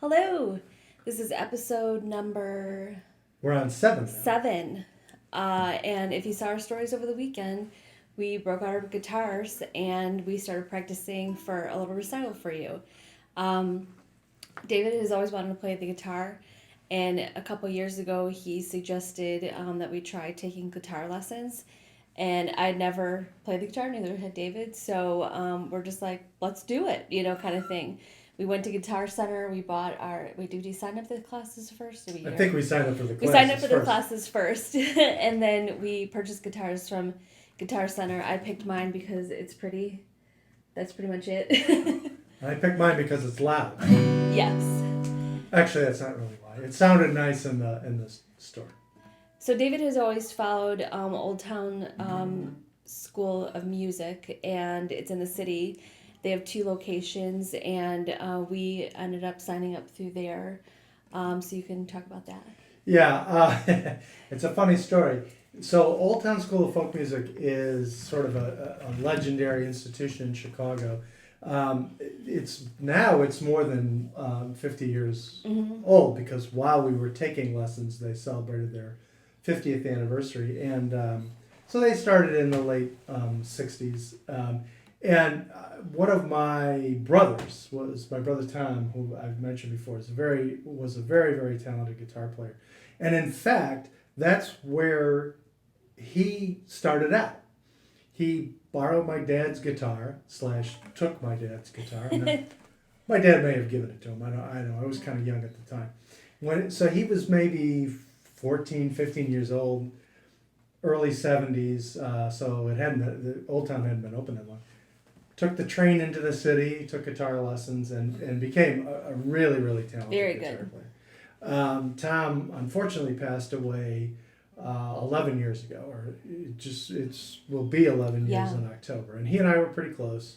Hello, this is episode number We're on 7 now. 7. And if you saw our stories over the weekend, we broke out our guitars and we started practicing for a little recital for you. Um, David has always wanted to play the guitar, and a couple years ago he suggested that we try taking guitar lessons. And I'd never played the guitar, neither had David, so we're just like, let's do it, kind of thing. We went to Guitar Center. We bought our. Wait, did we sign up for the classes first? I think we signed up for the We classes signed up for the first. classes first, and then we purchased guitars from Guitar Center. I picked mine because it's pretty. That's pretty much it. I picked mine because it's loud. Yes. Actually, that's not really why. It sounded nice in the store. So David has always followed Old Town School of Music, and it's in the city. They have 2 locations, and we ended up signing up through there. So you can talk about that. Yeah, it's a funny story. So Old Town School of Folk Music is sort of a legendary institution in Chicago. It's more than 50 years old, because while we were taking lessons, they celebrated their 50th anniversary, and so they started in the late 60s. And one of my brothers was my brother Tom, who I've mentioned before, was a very, very talented guitar player, and in fact, that's where he started out. He borrowed my dad's guitar / took my dad's guitar. And my dad may have given it to him. I don't know. I was kind of young at the time. So he was maybe 14, 15 years old, early 70s. So the Old Town hadn't been open that long. Took the train into the city, took guitar lessons, and became a really, really talented guitar player. Tom unfortunately passed away 11 years ago, or it will be 11 years in October. And he and I were pretty close.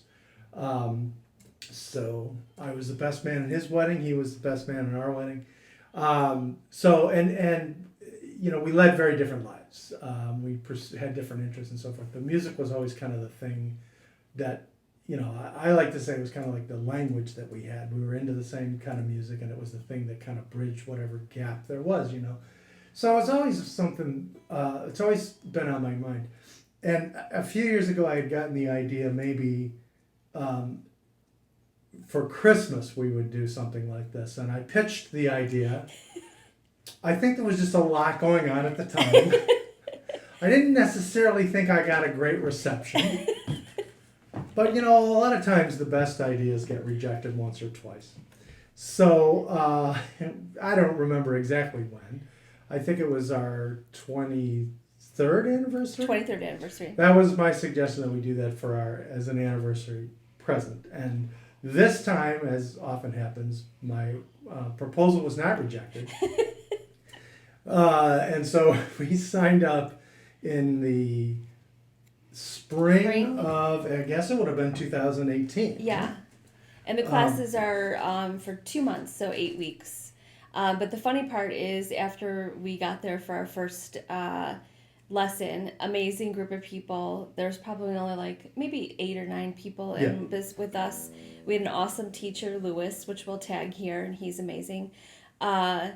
So I was the best man in his wedding. He was the best man in our wedding. We led very different lives. We had different interests and so forth. But music was always kind of the thing that, I like to say it was kind of like the language that we had. We were into the same kind of music, and it was the thing that kind of bridged whatever gap there was, So it's always something, it's always been on my mind. And a few years ago, I had gotten the idea maybe for Christmas we would do something like this. And I pitched the idea. I think there was just a lot going on at the time. I didn't necessarily think I got a great reception. But, a lot of times the best ideas get rejected once or twice. So I don't remember exactly when. I think it was our 23rd anniversary. 23rd anniversary. That was my suggestion, that we do that as an anniversary present. And this time, as often happens, my proposal was not rejected. And so we signed up in the spring of, I guess it would have been 2018. Yeah. And the classes are for 2 months, so 8 weeks. But the funny part is, after we got there for our first lesson, amazing group of people. There's probably only maybe 8 or 9 people in this with us. We had an awesome teacher, Lewis, which we'll tag here, and he's amazing. And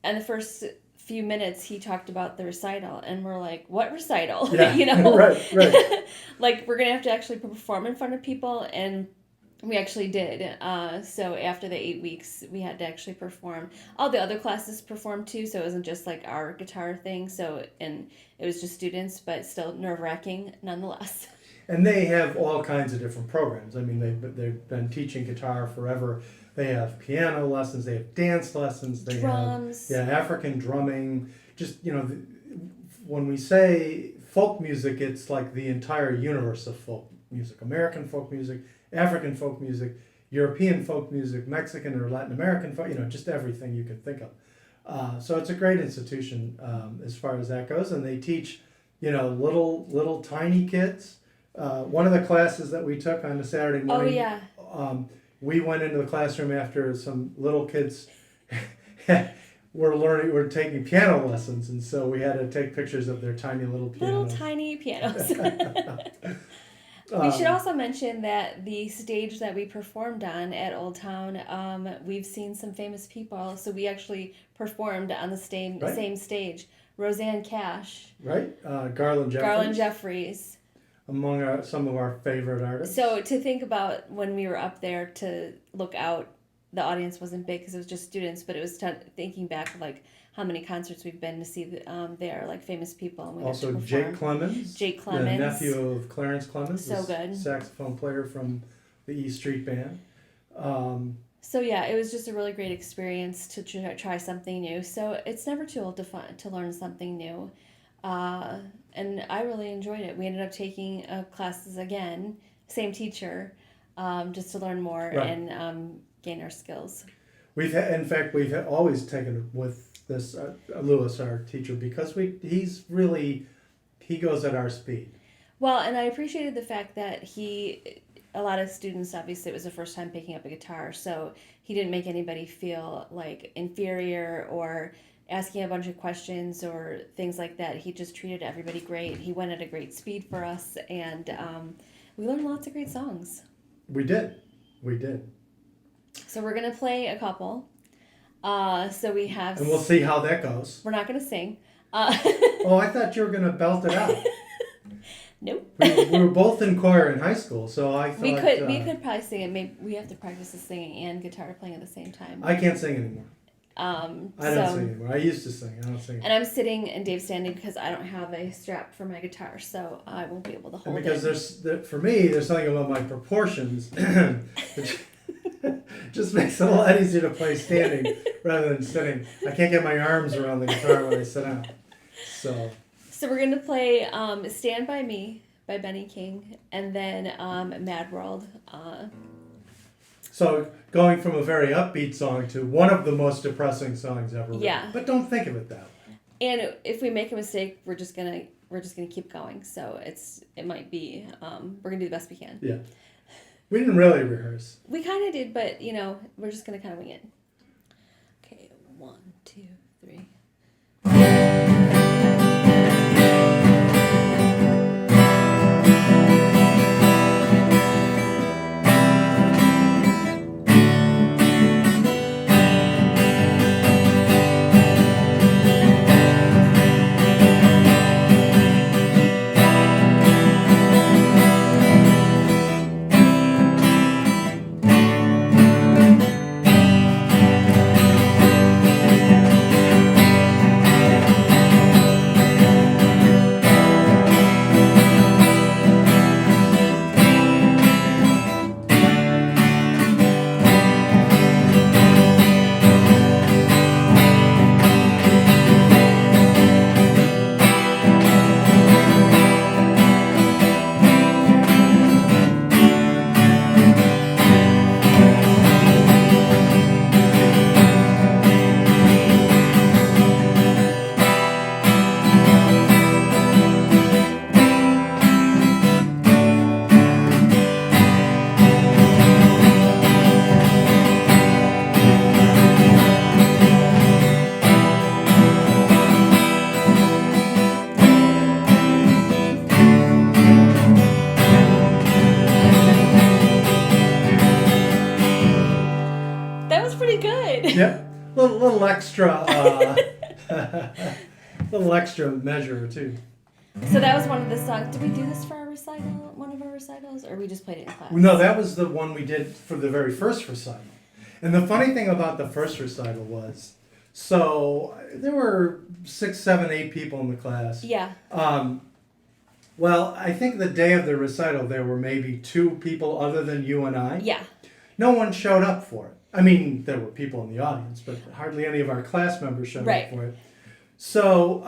the first few minutes he talked about the recital, and we're like, what recital? Yeah. Right. Like, we're gonna have to actually perform in front of people, and we actually did. So after the 8 weeks, we had to actually perform. All the other classes performed too, so it wasn't just like our guitar thing. And it was just students, but still nerve-wracking nonetheless. And they have all kinds of different programs. I mean, they've been teaching guitar forever. They have piano lessons. They have dance lessons. They Drums. have African drumming. Just, when we say folk music, it's like the entire universe of folk music. American folk music, African folk music, European folk music, Mexican or Latin American folk, just everything you can think of. So it's a great institution as far as that goes. And they teach, little tiny kids. One of the classes that we took on a Saturday morning, we went into the classroom after some little kids were taking piano lessons, and so we had to take pictures of their tiny little pianos. Little tiny pianos. We should also mention that the stage that we performed on at Old Town, we've seen some famous people. So we actually performed on the same stage. Roseanne Cash. Right? Garland Jeffries. Garland Jeffries. Among some of our favorite artists. So to think about when we were up there, to look out, the audience wasn't big because it was just students, but it was thinking back of like how many concerts we've been to see there, like famous people. And we also Jake Clemens. Jake Clemens. The nephew of Clarence Clemens. So good. Saxophone player from the E Street Band. So yeah, it was just a really great experience to try something new. So it's never too old to learn something new. And I really enjoyed it. We ended up taking classes again, same teacher, just to learn more and gain our skills. We've always taken it with this Lewis, our teacher, because he goes at our speed. Well, and I appreciated the fact that a lot of students, obviously it was the first time picking up a guitar, so he didn't make anybody feel like inferior or asking a bunch of questions or things like that. He just treated everybody great. He went at a great speed for us, and we learned lots of great songs. We did. So we're going to play a couple. So we have... And we'll see how that goes. We're not going to sing. Oh, I thought you were going to belt it out. Nope. We were both in choir in high school, so I thought... We could probably sing it. Maybe we have to practice the singing and guitar playing at the same time. I can't sing anymore. I don't sing anymore. I used to sing. I don't sing anymore. And I'm sitting and Dave's standing because I don't have a strap for my guitar, so I won't be able to hold because it. For me, there's something about my proportions which just makes it a lot easier to play standing rather than sitting. I can't get my arms around the guitar when I sit down. So we're going to play Stand By Me by Benny King, and then Mad World. So going from a very upbeat song to one of the most depressing songs ever written. Yeah. But don't think of it that way. And if we make a mistake, we're just gonna keep going. So it might be we're gonna do the best we can. Yeah. We didn't really rehearse. We kind of did, but we're just gonna kind of wing it. Okay, 1, 2, 3. Yeah, little extra, little extra measure or two. So that was one of the songs. Did we do this for our recital? One of our recitals, or we just played it in class? No, that was the one we did for the very first recital. And the funny thing about the first recital was, so there were 6, 7, 8 people in the class. Yeah. Well, I think the day of the recital there were maybe 2 people other than you and I. Yeah. No one showed up for it. I mean, there were people in the audience, but hardly any of our class members showed up for it. So,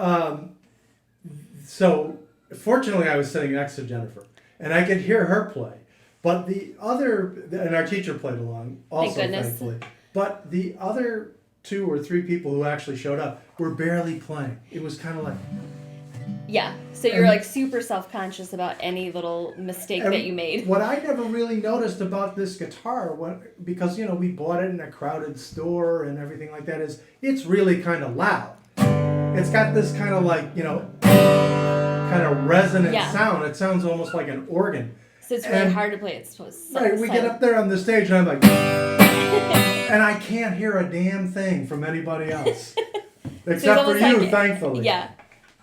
fortunately, I was sitting next to Jennifer, and I could hear her play. But and our teacher played along also, thankfully. But the other 2 or 3 people who actually showed up were barely playing. It was kind of like... Yeah, so you're like super self-conscious about any little mistake that you made. What I never really noticed about this guitar, because we bought it in a crowded store and everything like that, is it's really kind of loud. It's got this kind of like, kind of resonant sound. It sounds almost like an organ. So it's really And- hard to play it. Right, we get up there on the stage and I'm like, and I can't hear a damn thing from anybody else. Except for almost you, like- thankfully. Yeah.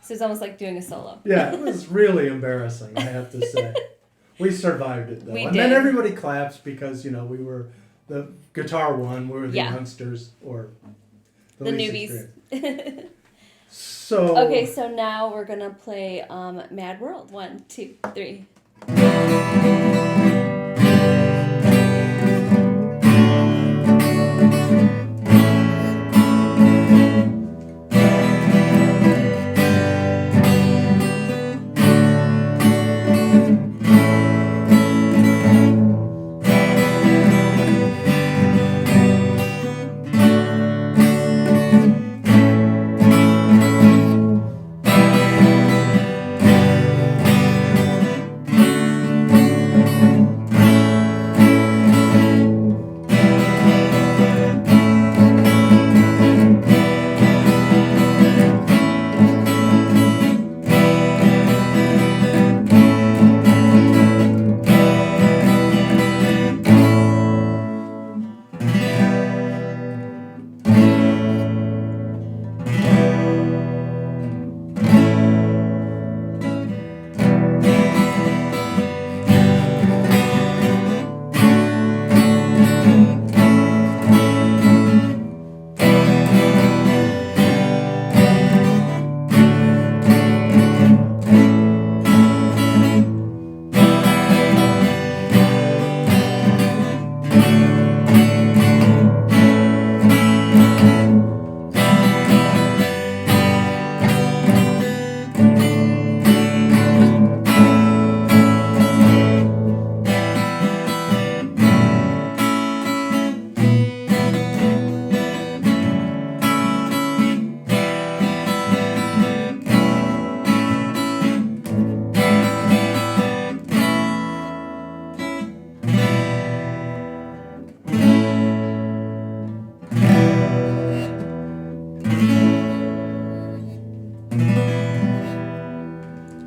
So it's almost like doing a solo. Yeah, it was really embarrassing, I have to say. We survived it though. We And then did. everybody claps because, we were the guitar one, we were the Yeah. youngsters or The least newbies. experienced. So Okay, so now we're gonna play Mad World. 1, 2, 3.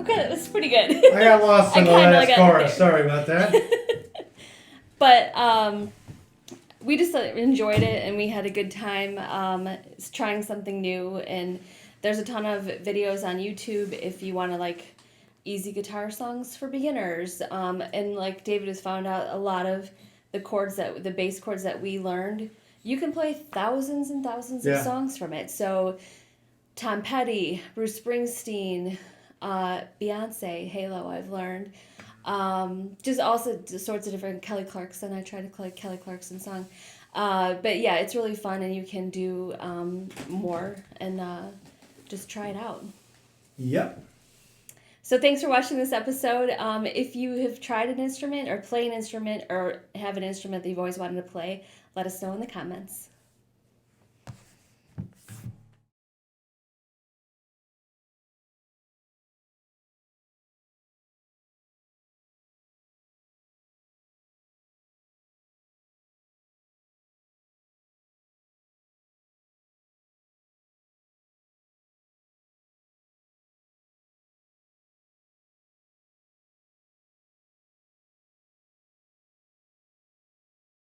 Okay, that was pretty good. I got lost in the I kinda last got chorus. there. Sorry about that. But we just enjoyed it and we had a good time trying something new. And there's a ton of videos on YouTube if you want to like easy guitar songs for beginners. And like David has found out, a lot of the bass chords that we learned, you can play thousands and thousands Yeah. of songs from it. So Tom Petty, Bruce Springsteen, Beyonce, Halo, I've learned. Just also sorts of different Kelly Clarkson. I try to play Kelly Clarkson song. But yeah, it's really fun and you can do more and just try it out. Yep. So thanks for watching this episode. If you have tried an instrument or play an instrument or have an instrument that you've always wanted to play, let us know in the comments.